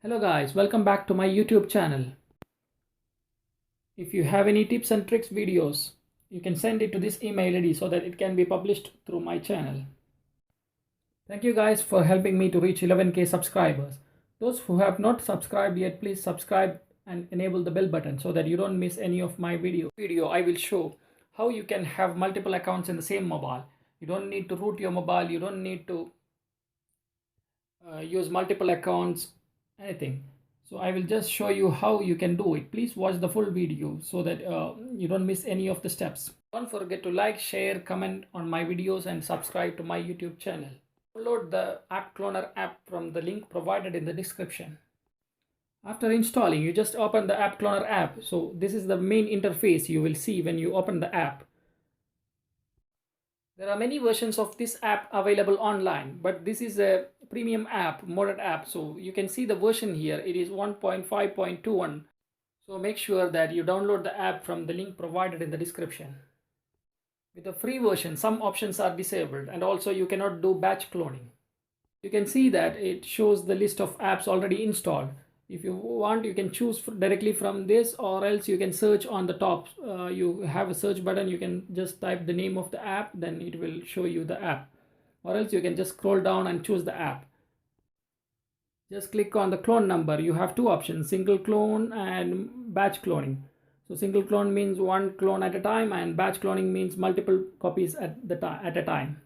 Hello guys, welcome back to my YouTube channel. If you have any tips and tricks videos, you can send it to this email ID so that it can be published through my channel. Thank you guys for helping me to reach 11k subscribers. Those who have not subscribed yet, please subscribe and enable the bell button so that you don't miss any of my video. I will show how you can have multiple accounts in the same mobile. You don't need to root your mobile, you don't need to use multiple accounts, anything. So I will just show you how you can do it. Please watch the full video so that you don't miss any of the steps. Don't forget to like, share, comment on my videos and subscribe to my YouTube channel. Download the App Cloner app from the link provided in the description. After installing, you just open the App Cloner app. So this is the main interface you will see when you open the app. There are many versions of this app available online, but this is a premium app, modded app. So you can see the version here. It is 1.5.21. So make sure that you download the app from the link provided in the description. With the free version, some options are disabled, and also you cannot do batch cloning. You can see that it shows the list of apps already installed. If you want, you can choose directly from this, or else you can search on the top. You have a search button, you can just type the name of the app, then it will show you the app. Or else you can just scroll down and choose the app. Just click on the clone number. You have two options, single clone and batch cloning. So single clone means one clone at a time, and batch cloning means multiple copies at a time.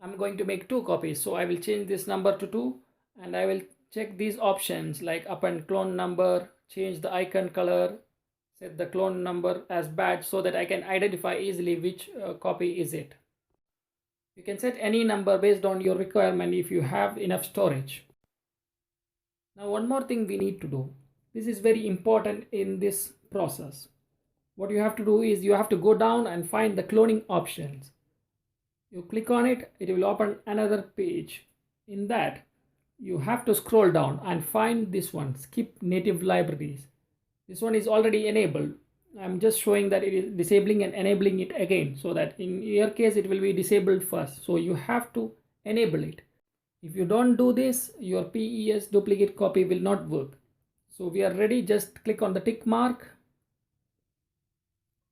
I'm going to make 2 copies, so I will change this number to 2, and I will check these options like append clone number, change the icon color, set the clone number as batch so that I can identify easily which copy is it. You can set any number based on your requirement if you have enough storage. Now one more thing we need to do. This is very important in this process. What you have to do is you have to go down and find the cloning options. You click on it, it will open another page. In that, you have to scroll down and find this one, skip native libraries. This one is already enabled. I'm just showing that it is disabling and enabling it again, so that in your case it will be disabled first. So you have to enable it. If you don't do this, your PES duplicate copy will not work. So we are ready. Just click on the tick mark.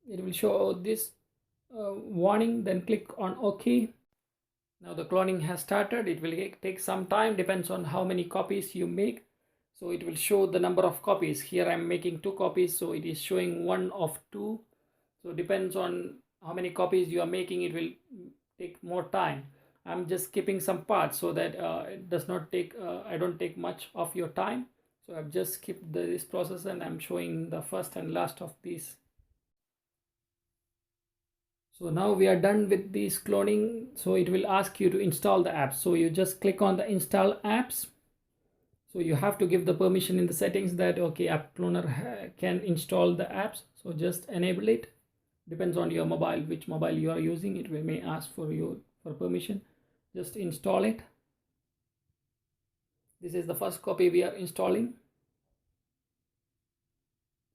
It will show this warning, then click on OK. Now the cloning has started. It will take some time, depends on how many copies you make. So it will show the number of copies. Here I'm making 2 copies, so it is showing 1 of 2. So depends on how many copies you are making, it will take more time. I'm just skipping some parts so that it does not take I don't take much of your time. So I've just skipped this process, and I'm showing the first and last of these. So now we are done with this cloning. So it will ask you to install the apps. So you just click on the install apps. So you have to give the permission in the settings that okay, App Cloner can install the apps. So just enable it. Depends on your mobile, which mobile you are using. It may ask for you for permission. Just install it. This is the first copy we are installing.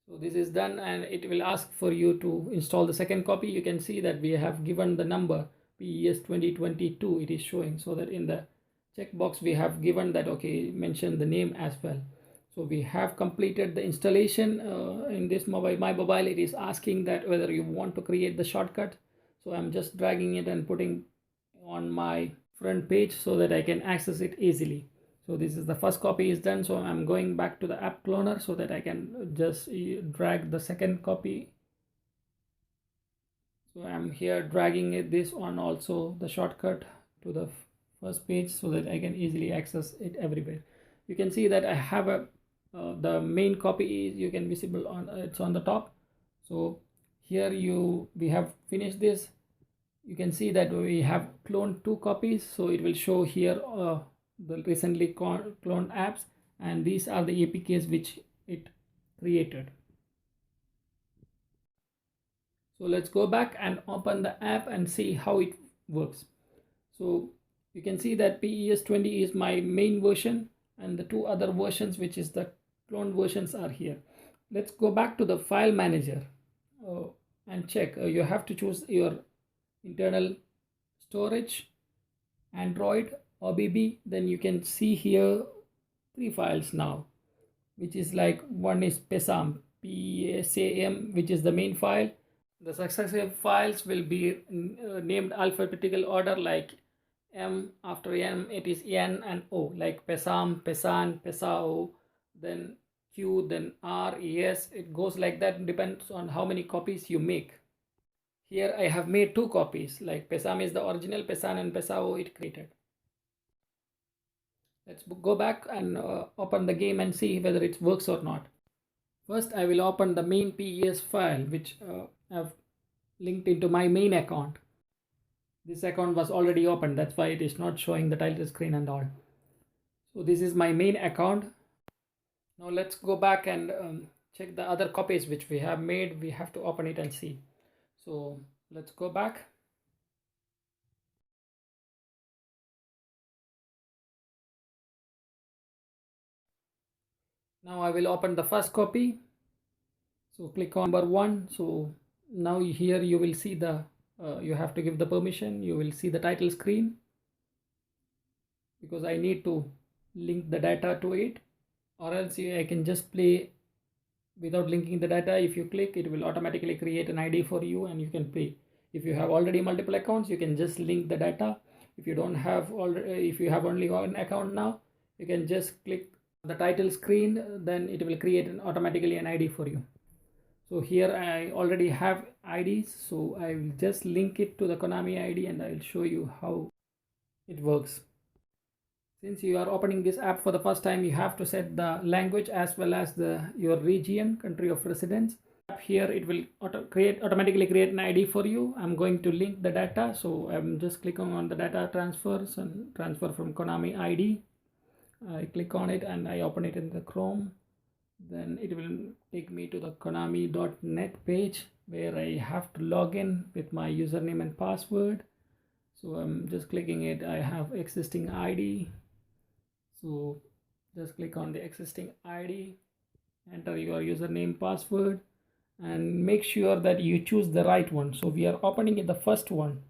So this is done, and it will ask for you to install the second copy. You can see that we have given the number PES 2022. It is showing, so that in the checkbox we have given that okay, mention the name as well. So we have completed the installation in this mobile. My mobile, it is asking that whether you want to create the shortcut. So I'm just dragging it and putting on my front page so that I can access it easily. So this is the first copy is done. So I'm going back to the App Cloner so that I can just drag the second copy. So I'm here dragging this on also the shortcut to the first page so that I can easily access it everywhere. You can see that I have a the main copy is you can visible on it's on the top. So here we have finished this. You can see that we have cloned 2 copies. So it will show here the recently cloned apps, and these are the APKs which it created. So let's go back and open the app and see how it works. So you can see that PES 20 is my main version, and the 2 other versions, which is the cloned versions, are here. Let's go back to the file manager and check. You have to choose your internal storage, Android, OBB. Then you can see here three files now, which is like one is PESAM, PSAM, which is the main file. The successive files will be named alphabetical order, like M, after M it is N and O, like PESAM, PESAN, PESAO, then Q, then R, ES. It goes like that, depends on how many copies you make. Here I have made two copies, like PESAM is the original, PESAN and PESAO it created. Let's go back and open the game and see whether it works or not. First, I will open the main PES file, which I've linked into my main account. This account was already opened, that's why it is not showing the title screen and all. So this is my main account. Now let's go back and check the other copies which we have made. We have to open it and see. So let's go back. Now I will open the first copy. So click on number 1. So now here you will see the you have to give the permission. You will see the title screen, because I need to link the data to it, or else I can just play without linking the data. If you click, it will automatically create an ID for you and you can play. If you have already multiple accounts, you can just link the data. If you don't have if you have only one account now, you can just click the title screen, then it will create automatically an ID for you. So here I already have IDs, so I will just link it to the Konami ID and I will show you how it works. Since you are opening this app for the first time, you have to set the language as well as your region, country of residence. Here it will automatically create an ID for you. I'm going to link the data, so I'm just clicking on the data transfers and transfer from Konami ID. I click on it and I open it in the Chrome. Then it will take me to the konami.net page where I have to log in with my username and password. So I'm just clicking it. I have existing ID, so just click on the existing ID, enter your username, password, and make sure that you choose the right one. So we are opening it the first one,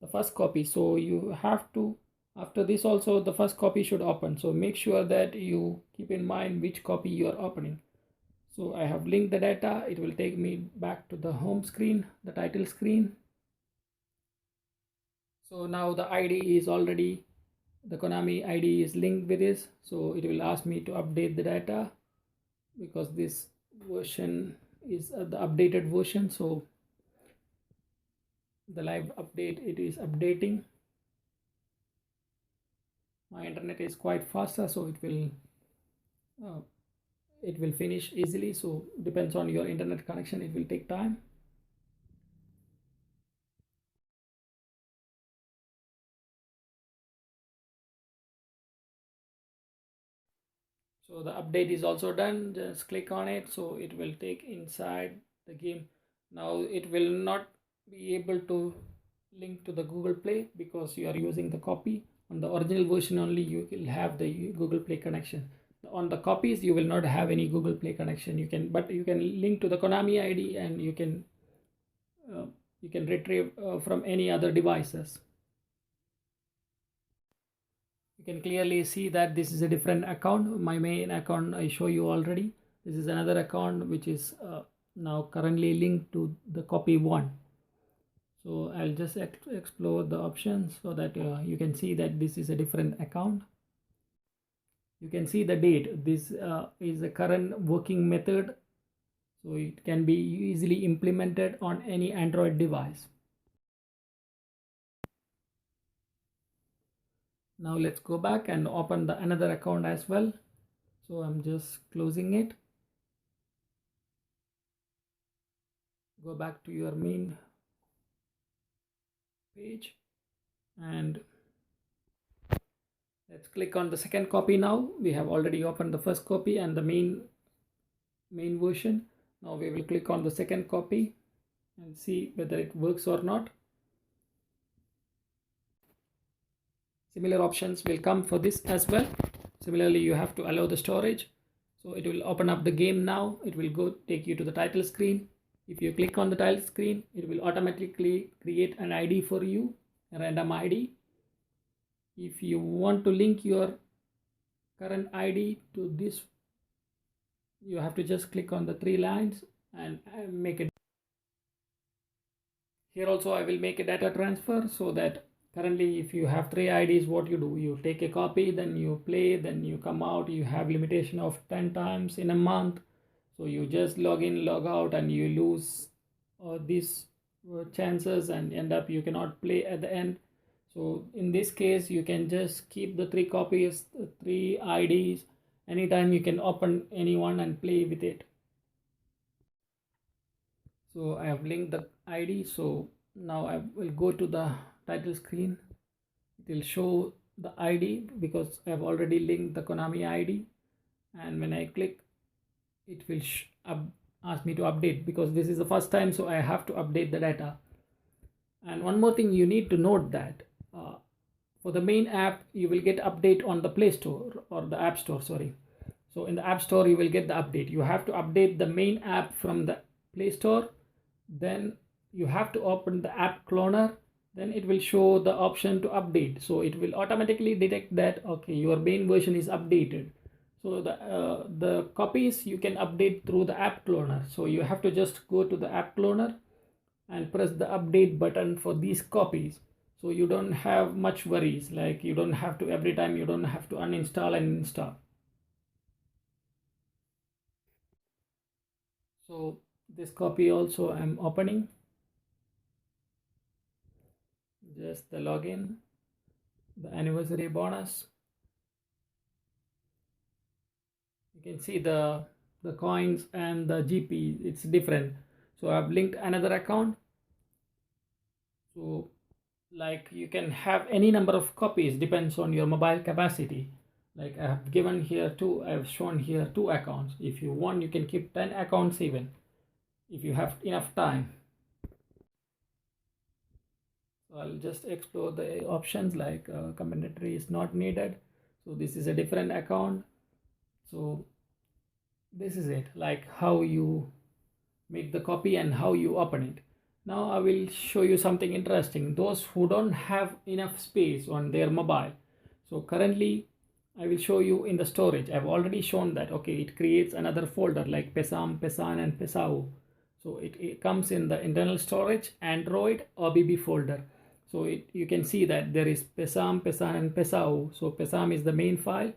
the first copy, so you have to, after this also the first copy should open. So make sure that you keep in mind which copy you are opening. So I have linked the data. It will take me back to the home screen, the title screen. So now the ID is already, the Konami ID is linked with this, so it will ask me to update the data because this version is the updated version. So the live update, it is updating. My internet is quite faster, so it will finish easily. So depends on your internet connection, it will take time. So the update is also done. Just click on it, so it will take inside the game. Now it will not be able to link to the Google Play because you are using the copy. On the original version only you will have the Google Play connection. On the copies you will not have any Google Play connection. You can link to the Konami ID and you can retrieve from any other devices. You can clearly see that this is a different account. My main account I show you already. This is another account which is now currently linked to the copy 1. So I'll just explore the options so that you can see that this is a different account. You can see the date. This is the current working method, so it can be easily implemented on any Android device. Now let's go back and open the another account as well. So I'm just closing it. Go back to your main page and let's click on the second copy. Now we have already opened the first copy and the main version. Now we will click on the second copy and see whether it works or not. Similar options will come for this as well. Similarly, you have to allow the storage. So it will open up the game now. It will take you to the title screen. If you click on the title screen, it will automatically create an ID for you, a random ID. If you want to link your current ID to this. You have to just click on the 3 lines and make it. Here also I will make a data transfer, so that currently if you have 3 IDs, what you do, you take a copy, then you play, then you come out. You have limitation of 10 times in a month, so you just log in, log out, and you lose these chances and end up you cannot play at the end. So in this case you can just keep the 3 copies, 3 IDs. Anytime you can open any one and play with it. So I have linked the ID. So now I will go to the title screen. It will show the ID because I have already linked the Konami ID, and when I click, it will ask me to update because this is the first time, so I have to update the data. And one more thing you need to note that for the main app you will get update on the Play Store or the App Store, sorry. So in the App Store you will get the update. You have to update the main app from the Play Store, then you have to open the app cloner, then it will show the option to update. So it will automatically detect that okay, your main version is updated. So the copies you can update through the app cloner. So you have to just go to the app cloner and press the update button for these copies, so you don't have much worries, like you don't have to every time, you don't have to uninstall and install. So this copy also I'm opening, just the login, the anniversary bonus. You can see the coins and the GP, it's different. So I've linked another account. So like you can have any number of copies, depends on your mobile capacity. Like I have given here I have shown here 2 accounts. If you want, you can keep 10 accounts even if you have enough time. So I'll just explore the options, like complementary is not needed. So this is a different account. So this is it, like how you make the copy and how you open it. Now I will show you something interesting. Those who don't have enough space on their mobile, so currently I will show you in the storage. I've already shown that okay, it creates another folder like Pesam, Pesan and Pesau. So it comes in the internal storage Android OBB folder. So you can see that there is Pesam, Pesan and Pesau. So Pesam is the main file,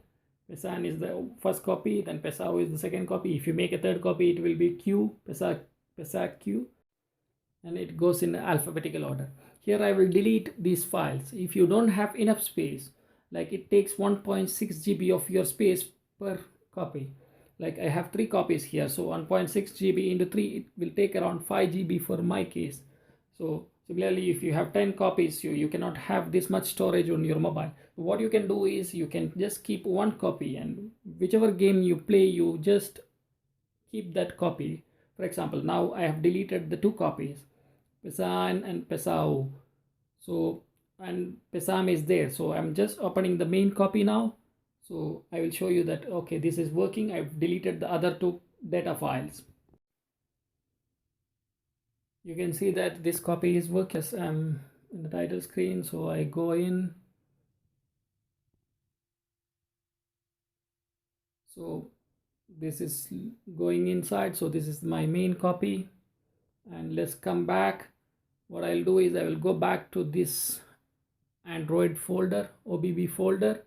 Pesan is the first copy, then Pesau is the second copy. If you make a third copy, it will be Q, Pesa Q, and it goes in alphabetical order. Here I will delete these files. If you don't have enough space, like it takes 1.6 GB of your space per copy. Like I have 3 copies here, so 1.6 GB into 3, it will take around 5 GB for my case. So similarly, if you have 10 copies, you cannot have this much storage on your mobile. What you can do is you can just keep 1 copy, and whichever game you play, you just keep that copy. For example, now I have deleted the 2 copies, Pesan and Pesau. So and Pesam is there, so I'm just opening the main copy now. So I will show you that okay, this is working. I've deleted the other 2 data files. You can see that this copy is working as in the title screen. So I go in. So this is going inside. So this is my main copy, and let's come back. What I'll do is I will go back to this Android folder, OBB folder.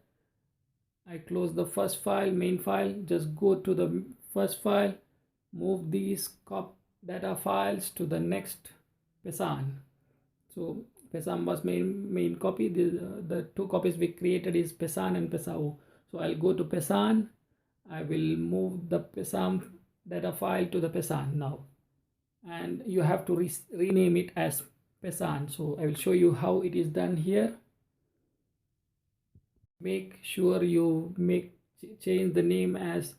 I close the first file, main file, just go to the first file, move these data files to the next Pesan. So Pesan was main copy. The 2 copies we created is Pesan and Pesau. So I'll go to Pesan. I will move the Pesan data file to the Pesan now, and you have to rename it as Pesan. So I will show you how it is done here. Make sure you change the name as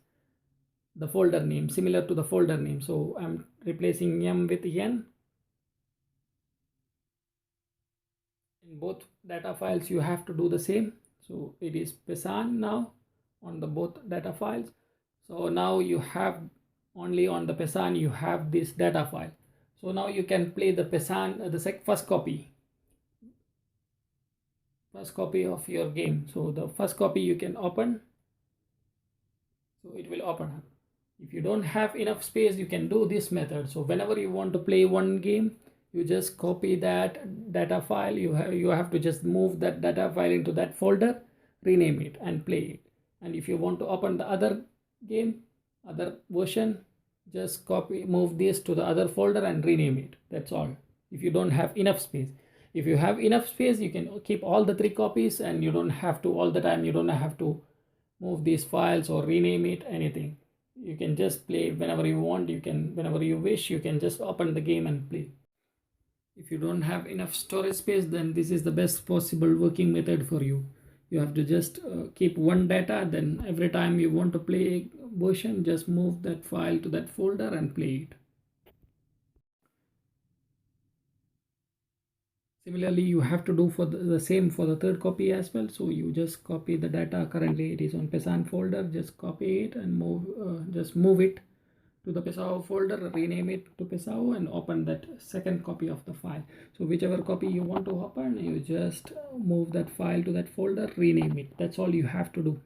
the folder name, similar to the folder name. So I'm replacing M with N. In both data files you have to do the same. So it is Pesan now on the both data files. So now you have only on the Pesan you have this data file. So now you can play the Pesan, the first copy of your game. So the first copy you can open. So it will open up. If you don't have enough space, you can do this method. So whenever you want to play one game, you just copy that data file. You have to just move that data file into that folder, rename it and play it. And if you want to open the other game, other version, just move this to the other folder and rename it. That's all. If you don't have enough space. If you have enough space, you can keep all the 3 copies, and you don't have to all the time, you don't have to move these files or rename it, anything. You can just play whenever you want. You can, whenever you wish, you can just open the game and play. If you don't have enough storage space, then this is the best possible working method for you. You have to just keep one data, then every time you want to play a version, just move that file to that folder and play it. Similarly, you have to do for the same for the third copy as well. So you just copy the data. Currently it is on Pesan folder. Just copy it and just move it to the Pesao folder, rename it to Pesao, and open that second copy of the file. So whichever copy you want to open, you just move that file to that folder, rename it. That's all you have to do.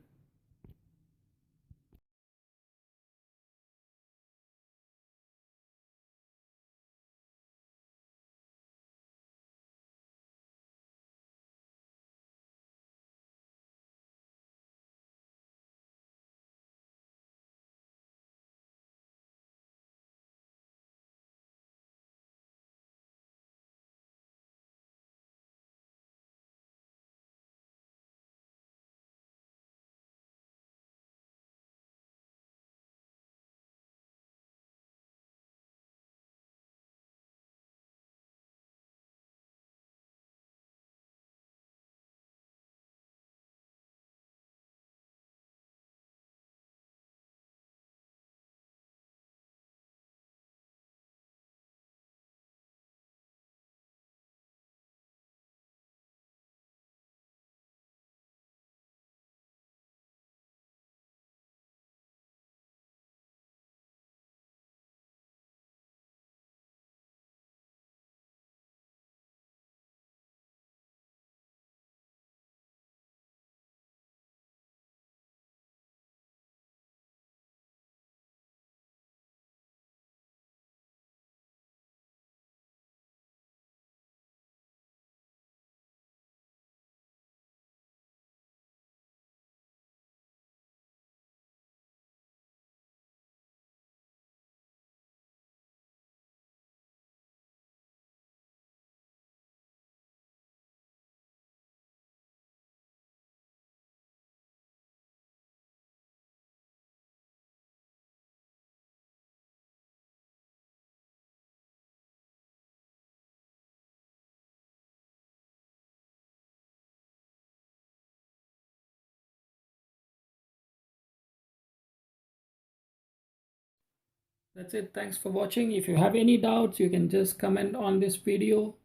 That's it. Thanks for watching. If you have any doubts, you can just comment on this video.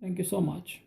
Thank you so much.